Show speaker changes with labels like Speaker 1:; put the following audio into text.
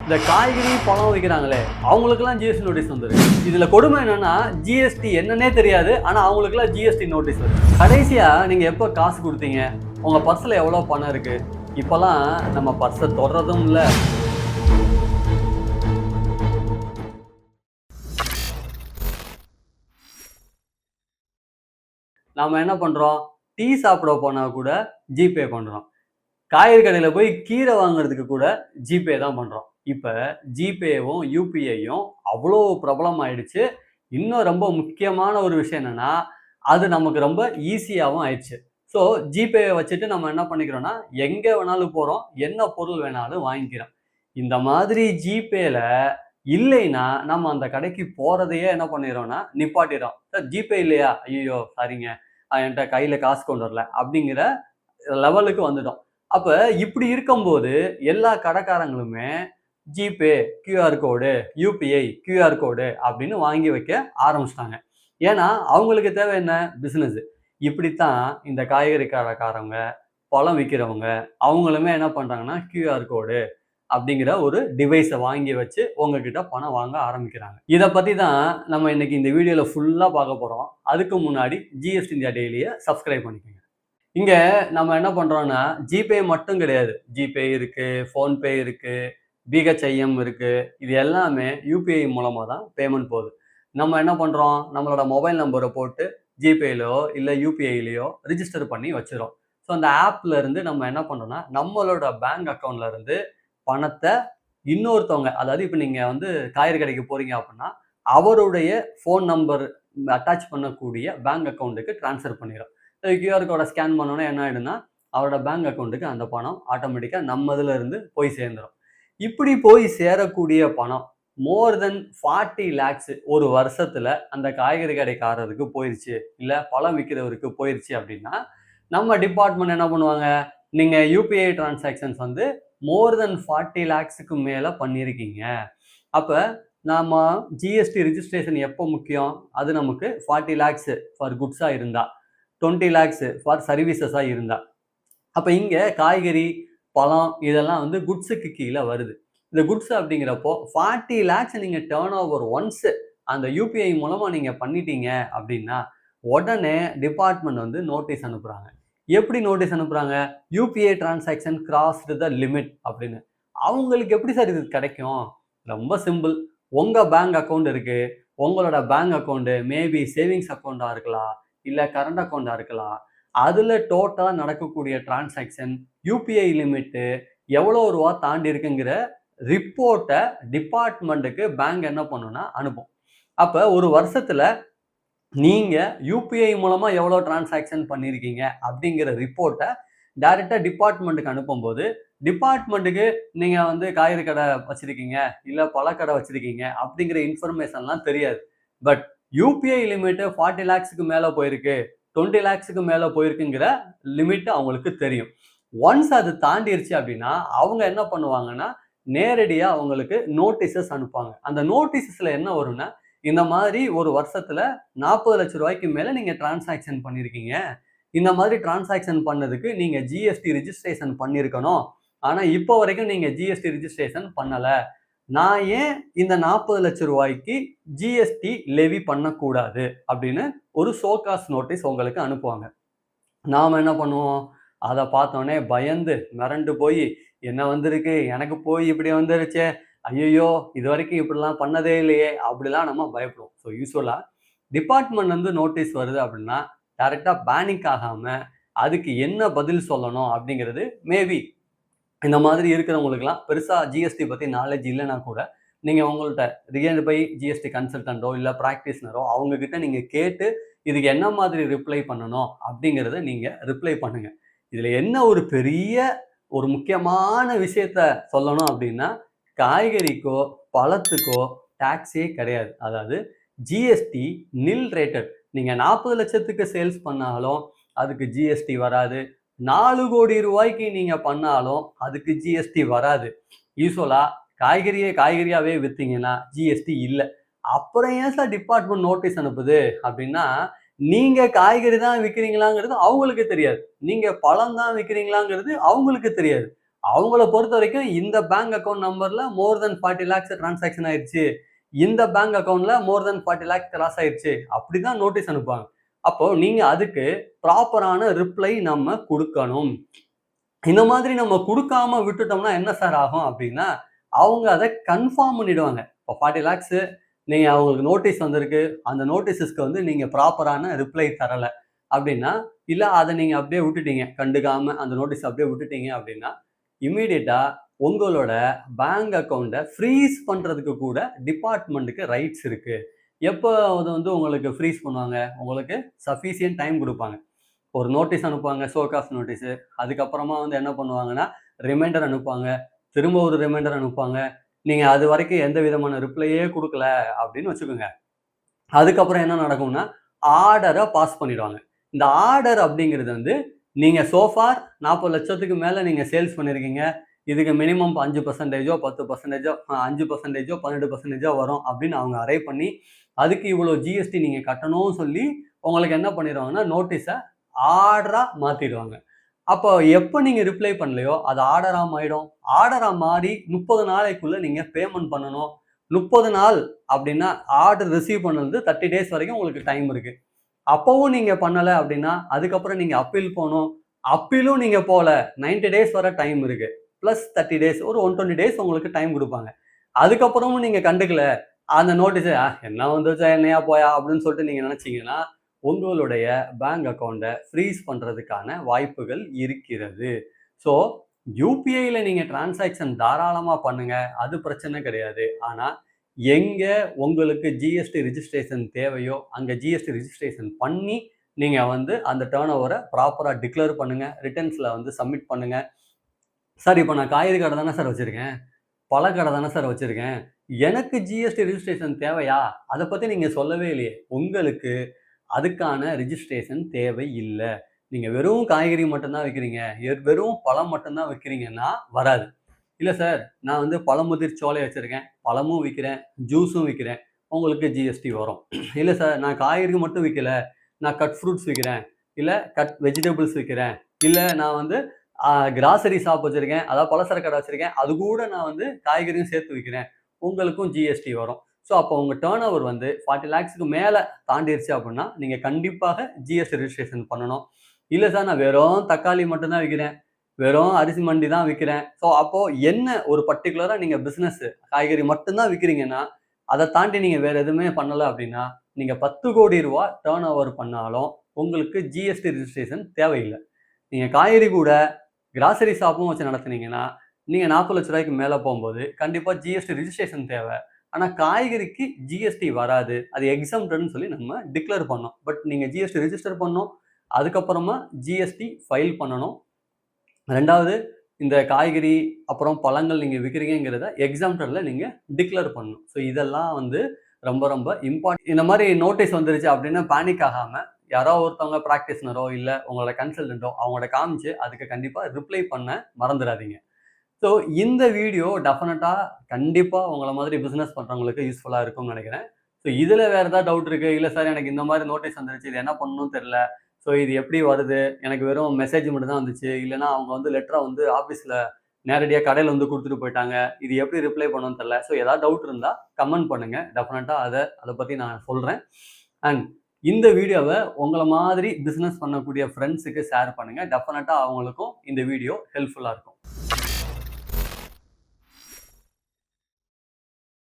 Speaker 1: இந்த காய்கறி பழம் வைக்கிறாங்களே அவங்களுக்குலாம் ஜிஎஸ்டி நோட்டீஸ் வந்துருக்கு. இதுல கொடுமை என்னன்னா ஜிஎஸ்டி என்னன்னே தெரியாது, ஆனா அவங்களுக்குலாம் ஜிஎஸ்டி நோட்டீஸ் வருது. கடைசியா நீங்க எப்ப காசு கொடுத்தீங்க, உங்க பர்ஸ்ல எவ்வளவு பணம் இருக்கு? இப்பெல்லாம் நம்ம பர்ஸை தொடறதும் இல்லை. நாம என்ன பண்றோம், டீ சாப்பிட போனா கூட ஜிபே பண்றோம். காய்கறி கடையில் போய் கீரை வாங்குறதுக்கு கூட ஜிபே தான் பண்ணுறோம். இப்போ ஜிபேவும் யூபிஐயும் அவ்வளோ பிரபலம் ஆயிடுச்சு. இன்னும் ரொம்ப முக்கியமான ஒரு விஷயம் என்னன்னா, அது நமக்கு ரொம்ப ஈஸியாகவும் ஆயிடுச்சு. ஸோ ஜிபேயை வச்சுட்டு நம்ம என்ன பண்ணிக்கிறோம்னா, எங்கே வேணாலும் போகிறோம், என்ன பொருள் வேணாலும் வாங்கிக்கிறோம். இந்த மாதிரி ஜிபேல இல்லைன்னா நம்ம அந்த கடைக்கு போகிறதையே என்ன பண்ணிடுறோம்னா நிப்பாட்டிடுறோம். சார் ஜிபே இல்லையா? ஐயோ சாரிங்க, என்கிட்ட கையில் காசு கொண்டு வரல அப்படிங்கிற லெவலுக்கு வந்துட்டோம். அப்ப இப்படி இருக்கும்போது எல்லா கடைக்காரங்களுமே GPay QR code, UPI QR code அப்படின்னு வாங்கி வைக்க ஆரம்பிச்சிட்டாங்க. ஏன்னா அவங்களுக்கு தேவை என்ன? பிசினஸ். இப்படித்தான் இந்த காய்கறி கடைக்காரங்க, பழம் விற்கிறவங்க அவங்களுமே என்ன பண்றாங்கன்னா கியூஆர் கோடு அப்படிங்கிற ஒரு டிவைஸை வாங்கி வச்சு உங்ககிட்ட பணம் வாங்க ஆரம்பிக்கிறாங்க. இதை பத்தி தான் நம்ம இன்னைக்கு இந்த வீடியோல ஃபுல்லா பார்க்க போறோம். அதுக்கு முன்னாடி ஜிஎஸ்டி இந்தியா டெய்லியை சப்ஸ்கிரைப் பண்ணிக்கோங்க. இங்க நம்ம என்ன பண்றோம்னா, ஜிபே மட்டும் கிடையாது. ஜிபே இருக்கு, ஃபோன்பே இருக்கு, பிஹெச்ஐஎம் இருக்கு. இது எல்லாமே யூபிஐ மூலமா தான் பேமெண்ட் போகுது. நம்ம என்ன பண்றோம், நம்மளோட மொபைல் நம்பரை போட்டு ஜிபேலையோ இல்லை யூபிஐலையோ ரிஜிஸ்டர் பண்ணி வச்சிரும். ஸோ அந்த ஆப்ல இருந்து நம்ம என்ன பண்றோம்னா, நம்மளோட பேங்க் அக்கௌண்ட்ல இருந்து பணத்தை இன்னொருத்தவங்க, அதாவது இப்போ நீங்க வந்து காய்கறி கடைக்கு போறீங்க அப்படின்னா, அவருடைய ஃபோன் நம்பர் அட்டாச் பண்ணக்கூடிய பேங்க் அக்கௌண்ட்டுக்கு டிரான்ஸ்ஃபர் பண்ணிடும். கியூஆர் கோடை ஸ்கேன் பண்ணோன்னே என்ன ஆகிடும்னா, அவரோட பேங்க் அக்கௌண்ட்டுக்கு அந்த பணம் ஆட்டோமேட்டிக்காக நம்ம இதில் இருந்து போய் சேர்ந்துடும். இப்படி போய் சேரக்கூடிய பணம் மோர் தென் 40 lakhs ஒரு வருஷத்துல அந்த காய்கறி கடைக்காரருக்கு போயிடுச்சு, இல்லை பழம் விற்கிறவருக்கு போயிடுச்சு அப்படின்னா, நம்ம டிபார்ட்மெண்ட் என்ன பண்ணுவாங்க, நீங்கள் யூபிஐ டிரான்சாக்ஷன்ஸ் வந்து மோர் தென் 40 lakhsக்கு மேலே பண்ணியிருக்கீங்க. அப்போ நாம ஜிஎஸ்டி ரிஜிஸ்ட்ரேஷன் எப்போ முக்கியம்? அது நமக்கு 40 lakhs ஃபார் குட்ஸாக இருந்தால், 20 lakhs ஃபார் சர்வீசஸாக இருந்தால். அப்போ இங்கே காய்கறி பழம் இதெல்லாம் வந்து குட்ஸுக்கு கீழே வருது. இந்த குட்ஸ் அப்படிங்கிறப்போ 40 lakhs நீங்கள் டேர்ன் ஓவர் ஒன்ஸ் அந்த யூபிஐ மூலமாக நீங்கள் பண்ணிட்டீங்க அப்படின்னா உடனே டிபார்ட்மெண்ட் வந்து நோட்டீஸ் அனுப்புகிறாங்க. எப்படி நோட்டீஸ் அனுப்புகிறாங்க? UPI transaction crossed the limit அப்படின்னு. அவங்களுக்கு எப்படி சார் இது கிடைக்கும்? ரொம்ப சிம்பிள். உங்கள் பேங்க் அக்கௌண்ட் இருக்குது, உங்களோட பேங்க் அக்கௌண்ட்டு மேபி சேவிங்ஸ் அக்கௌண்ட்டாக இருக்கலாம், இல்லை கரண்ட் அக்கௌண்ட்டாக இருக்கலாம். அதில் டோட்டலாக நடக்கக்கூடிய டிரான்சாக்ஷன் யூபிஐ லிமிட்டு எவ்வளோ ரூபா தாண்டி இருக்குங்கிற ரிப்போர்ட்டை டிபார்ட்மெண்ட்டுக்கு பேங்க் என்ன பண்ணுன்னா அனுப்பும். அப்போ ஒரு வருஷத்தில் நீங்கள் யூபிஐ மூலமாக எவ்வளோ டிரான்சாக்ஷன் பண்ணியிருக்கீங்க அப்படிங்கிற ரிப்போர்ட்டை டைரெக்டாக டிபார்ட்மெண்ட்டுக்கு அனுப்பும்போது, டிபார்ட்மெண்ட்டுக்கு நீங்கள் வந்து காய்கறி கடை வச்சுருக்கீங்க, இல்லை பழக்கடை வச்சுருக்கீங்க அப்படிங்கிற இன்ஃபர்மேஷன்லாம் தெரியாது. பட் யூபிஐ லிமிட்டு 40 lakhsக்கு மேலே போயிருக்கு, 20 lakhsக்கு மேலே போயிருக்குங்கிற லிமிட் அவங்களுக்கு தெரியும். ஒன்ஸ் அது தாண்டிருச்சு அப்படின்னா அவங்க என்ன பண்ணுவாங்கன்னா, நேரடியாக அவங்களுக்கு நோட்டீசஸ் அனுப்புவாங்க. அந்த நோட்டீசஸில் என்ன வரும்னா, இந்த மாதிரி ஒரு வருஷத்தில் 40 லட்ச ரூபாய்க்கு மேலே நீங்கள் டிரான்சாக்ஷன் பண்ணியிருக்கீங்க, இந்த மாதிரி டிரான்சாக்ஷன் பண்ணதுக்கு நீங்கள் ஜிஎஸ்டி ரிஜிஸ்ட்ரேஷன் பண்ணியிருக்கணும், ஆனால் இப்போ வரைக்கும் நீங்கள் ஜிஎஸ்டி ரிஜிஸ்ட்ரேஷன் பண்ணலை, நான் ஏன் இந்த 40 லட்ச ரூபாய்க்கு ஜிஎஸ்டி லெவி பண்ணக்கூடாது அப்படின்னு ஒரு ஷோகாஸ் நோட்டீஸ் உங்களுக்கு அனுப்புவாங்க. நாம் என்ன பண்ணுவோம், அதை பார்த்தோன்னே பயந்து மிரண்டு போய் என்ன வந்திருக்கு, எனக்கு போய் இப்படி வந்துருச்சே, ஐயோ இது வரைக்கும் இப்படிலாம் பண்ணதே இல்லையே அப்படிலாம் நம்ம பயப்படுவோம். ஸோ யூஸ்வலாக டிபார்ட்மெண்ட் வந்து நோட்டீஸ் வருது அப்படின்னா டைரெக்டாக பேனிக் ஆகாமல் அதுக்கு என்ன பதில் சொல்லணும் அப்படிங்கிறது, மேபி இந்த மாதிரி இருக்கிறவங்களுக்குலாம் பெருசாக ஜிஎஸ்டி பற்றி நாலேஜ் இல்லைன்னா கூட நீங்கள் உங்கள்கிட்ட நியர்பை ஜிஎஸ்டி கன்சல்டண்டோ இல்லை ப்ராக்டிஸ்னரோ அவங்கக்கிட்ட நீங்கள் கேட்டு இதுக்கு என்ன மாதிரி ரிப்ளை பண்ணணும் அப்படிங்கிறத நீங்கள் ரிப்ளை பண்ணுங்கள். இதில் என்ன ஒரு பெரிய ஒரு முக்கியமான விஷயத்த சொல்லணும் அப்படின்னா, காய்கறிக்கோ பழத்துக்கோ டாக்ஸே கிடையாது. அதாவது ஜிஎஸ்டி நில் ரேட்டட். நீங்கள் 40 லட்சத்துக்கு சேல்ஸ் பண்ணாலும் அதுக்கு ஜிஎஸ்டி வராது, 4 கோடி ரூபாய்க்கு நீங்கள் பண்ணாலும் அதுக்கு ஜிஎஸ்டி வராது. யூஸ்வலாக காய்கறியாகவே விற்றீங்கன்னா ஜிஎஸ்டி இல்லை. அப்புறம் ஏன் சார் டிபார்ட்மெண்ட் நோட்டீஸ் அனுப்புது அப்படின்னா, நீங்கள் காய்கறி தான் விற்கிறீங்களாங்கிறது அவங்களுக்கு தெரியாது, நீங்கள் பழம் தான் விற்கிறீங்களாங்கிறது அவங்களுக்கு தெரியாது. அவங்கள பொறுத்த வரைக்கும் இந்த பேங்க் அக்கௌண்ட் நம்பர்ல மோர் தென் 40 lakhs டிரான்சாக்ஷன் ஆயிடுச்சு, இந்த பேங்க் அக்கௌண்ட்ல மோர் தென் 40 lakhs கிராஸ் ஆயிடுச்சு, அப்படிதான் நோட்டீஸ் அனுப்புவாங்க. அப்போ நீங்க அதுக்கு ப்ராப்பரான ரிப்ளை நம்ம கொடுக்கணும். இந்த மாதிரி நம்ம கொடுக்காம விட்டுட்டோம்னா என்ன சார் ஆகும் அப்படின்னா, அவங்க அதை கன்ஃபார்ம் பண்ணிடுவாங்க. இப்போ 40 lakhs நீங்க அவங்களுக்கு நோட்டீஸ் வந்திருக்கு, அந்த நோட்டீஸஸ்க்கு வந்து நீங்க ப்ராப்பரான ரிப்ளை தரல அப்படின்னா, இல்ல அதை நீங்க அப்படியே விட்டுட்டீங்க, கண்டுக்காம அந்த நோட்டீஸ் அப்படியே விட்டுட்டீங்க அப்படின்னா, இம்மீடியட்டா உங்களோட பேங்க் அக்கௌண்ட்டை ஃப்ரீஸ் பண்றதுக்கு கூட டிபார்ட்மெண்ட்டுக்கு ரைட்ஸ் இருக்கு. எப்போ அது வந்து உங்களுக்கு ஃப்ரீஸ் பண்ணுவாங்க? உங்களுக்கு சஃபிஷியன்ட் டைம் குடுப்பாங்க. ஒரு நோட்டீஸ் அனுப்புவாங்க, ஷோ காஸ் நோட்டீஸு. அதுக்கப்புறமா வந்து என்ன பண்ணுவாங்கன்னா, ரிமைண்டர் அனுப்புவாங்க. திரும்ப ஒரு ரிமைண்டர் அனுப்புவாங்க. நீங்க அது வரைக்கும் எந்த விதமான ரிப்ளையே குடுக்கல அப்படின்னு வச்சுக்கோங்க. அதுக்கப்புறம் என்ன நடக்கும்னா, ஆர்டர பாஸ் பண்ணிடுவாங்க. இந்த ஆர்டர் அப்படிங்கிறது வந்து, நீங்க சோ ஃபார் 40 லட்சத்துக்கு மேல நீங்க சேல்ஸ் பண்ணியிருக்கீங்க. இதுக்கு மினிமம் 5%ஓ 10%ஓ 5%ஓ 12%ஓ வரும் அப்படின்னு அவங்க அரைவ் பண்ணி, அதுக்கு இவ்வளோ ஜிஎஸ்டி நீங்க கட்டணும்னு சொல்லி, உங்களுக்கு என்ன பண்ணிடுவாங்கன்னா, நோட்டீஸ ஆர்டரா மாத்திடுவாங்க. அப்போ எப்போ நீங்க ரிப்ளை பண்ணலையோ, அது ஆர்டரா மாறிடும். ஆர்டரா மாறி 30 நாளைக்குள்ள நீங்க பேமெண்ட் பண்ணணும். 30 நாள் அப்படின்னா, ஆர்டர் ரிசீவ் பண்ணது 30 டேஸ் வரைக்கும் உங்களுக்கு டைம் இருக்கு. அப்பவும் நீங்க பண்ணல அப்படின்னா, அதுக்கப்புறம் நீங்க அப்பீல் போணும். அப்பீலும் நீங்க போல 90 டேஸ் வரை டைம் இருக்கு. பிளஸ் 30 டேஸ் ஒரு 120 டேஸ் உங்களுக்கு டைம் குடுப்பாங்க. அதுக்கப்புறமும் நீங்க கண்டுக்கல, அந்த நோட்டீஸ என்ன வந்துச்சா என்னையா போயா அப்படின்னு சொல்லிட்டு நீங்க நினைச்சீங்கன்னா, உங்களுடைய பேங்க் அக்கவுண்ட்ட ஃப்ரீஸ் பண்றதுக்கான வாய்ப்புகள் இருக்கிறது. ஸோ யுபிஐல நீங்க டிரான்சாக்ஷன் தாராளமா பண்ணுங்க. அது பிரச்சனை கிடையாது. ஆனா எங்க உங்களுக்கு ஜிஎஸ்டி ரிஜிஸ்ட்ரேஷன் தேவையோ, அங்க ஜிஎஸ்டி ரிஜிஸ்ட்ரேஷன் பண்ணி, நீங்க வந்து அந்த டர்ன் ஓவர ப்ராப்பரா டிக்ளேர் பண்ணுங்க. ரிட்டர்ன்ஸ்ல வந்து சப்மிட் பண்ணுங்க. சார் இப்போ நான் காய்கறி கடை தானே சார் வச்சிருக்கேன். பழக்கடை தானே சார் வச்சிருக்கேன். எனக்கு ஜிஎஸ்டி ரிஜிஸ்ட்ரேஷன் தேவையா? அத பத்தி நீங்க சொல்லவே இல்லையே. உங்களுக்கு அதுக்கான ரிஜிஸ்ட்ரேஷன் தேவை இல்ல. நீங்க வெறும் காய்கறி மட்டும் தான் விக்கிறீங்க. வெறும் பழம் மட்டும் தான் விக்கிறீங்கன்னா வராது. இல்ல சார், நான் வந்து பழமுதிர் சோலை வச்சிருக்கேன். பழமும் விக்கிறேன், ஜூஸும் விக்கிறேன். உங்களுக்கு ஜிஎஸ்டி வரும். இல்ல சார், நான் காய்கறி மட்டும் விக்கல. நான் கட் ஃப்ரூட்ஸ் விக்கிறேன். இல்ல கட் வெஜிடபிள்ஸ் விக்கிறேன். இல்ல நான் வந்து கிராசரி ஷாப் வச்சிருக்கேன். அதாவது பலசர கடை வச்சிருக்கேன். அது கூட நான் வந்து காய்கறியும் சேர்த்து விக்கிறேன். உங்களுக்கும் ஜிஎஸ்டி வரும். ஸோ அப்போ உங்க டர்ன் ஓவர் வந்து 40 லேக்ஸ்க்கு மேல தாண்டிருச்சு அப்படின்னா, நீங்க கண்டிப்பாக ஜிஎஸ்டி ரிஜிஸ்ட்ரேஷன் பண்ணணும். இல்ல சார், நான் வெறும் தக்காளி மட்டும் தான் விக்கிறேன். வெறும் அரிசி மண்டி தான் விக்கிறேன். ஸோ அப்போ என்ன ஒரு பர்ட்டிகுலரா நீங்க பிசினஸ் காய்கறி மட்டும் தான் விக்கிறீங்கன்னா, அத தாண்டி நீங்க வேற எதுவுமே பண்ணல அப்படின்னா, நீங்க 10 கோடி ரூபாய் டர்ன் ஓவர் பண்ணாலும் உங்களுக்கு ஜிஎஸ்டி ரிஜிஸ்ட்ரேஷன் தேவையில்ல. நீங்க காய்கறி கூட கிராசரி ஷாப்பும் வச்சு நடத்துனீங்கன்னா, நீங்க 40 லட்ச ரூபாய்க்கு மேல போம்போது கண்டிப்பா ஜிஎஸ்டி ரிஜிஸ்ட்ரேஷன் தேவை. ஆனா காய்கறிக்கு ஜிஎஸ்டி வராது. அது எக்ஸம்ப்ட்ன்னு சொல்லி நம்ம டிக்ளேர் பண்ணோம். பட் நீங்க ஜிஎஸ்டி ரிஜிஸ்டர் பண்ணணும். அதுக்கப்புறமா ஜிஎஸ்டி ஃபைல் பண்ணணும். 2வது இந்த காய்கறி, அப்புறம் பழங்கள் நீங்க விக்கிறீங்கங்கிறத எக்ஸாம்ப்டர்ல நீங்க டிக்ளேர் பண்ணணும். ஸோ இதெல்லாம் வந்து ரொம்ப ரொம்ப இம்பார்ட்டன்ட். இந்த மாதிரி நோட்டீஸ் வந்துருச்சு அப்படின்னு பேனிக் ஆகாம, யாரோ ஒருத்தவங்க பிராக்டிஸ்னரோ இல்ல உங்களோட கன்சல்டன்ட்டோ அவங்களோட காமிச்சு அதுக்கு கண்டிப்பா ரிப்ளை பண்ண மறந்துடாதீங்க. ஸோ இந்த வீடியோ டெஃபினட்டா கண்டிப்பா உங்கள மாதிரி பிசினஸ் பண்றவங்களுக்கு யூஸ்ஃபுல்லா இருக்கும்னு நினைக்கிறேன். ஸோ இதுல வேற ஏதாவது டவுட் இருக்கு, இல்ல சார் எனக்கு இந்த மாதிரி நோட்டீஸ் வந்துருச்சு, இது என்ன பண்ணணும்னு தெரியல. ஸோ இது எப்படி வருது? எனக்கு வெறும் மெசேஜ் மட்டும் தான் வந்துச்சு. இல்லன்னா அவங்க வந்து லெட்டர வந்து ஆஃபீஸ்ல நேரடியா கடையில வந்து குடுத்துட்டு போயிட்டாங்க. இது எப்படி ரிப்ளை பண்ணணும்னு தெரியல. ஸோ ஏதாவது டவுட் இருந்தா கமெண்ட் பண்ணுங்க. டெஃபினட்டா அத பத்தி நான் சொல்றேன். அண்ட் இந்த வீடியோவ உங்கள மாதிரி பிசினஸ் பண்ணக்கூடிய ஃப்ரெண்ட்ஸுக்கு ஷேர் பண்ணுங்க. டெஃபினட்டா அவங்களுக்கும் இந்த வீடியோ ஹெல்ப்ஃபுல்லா இருக்கும்.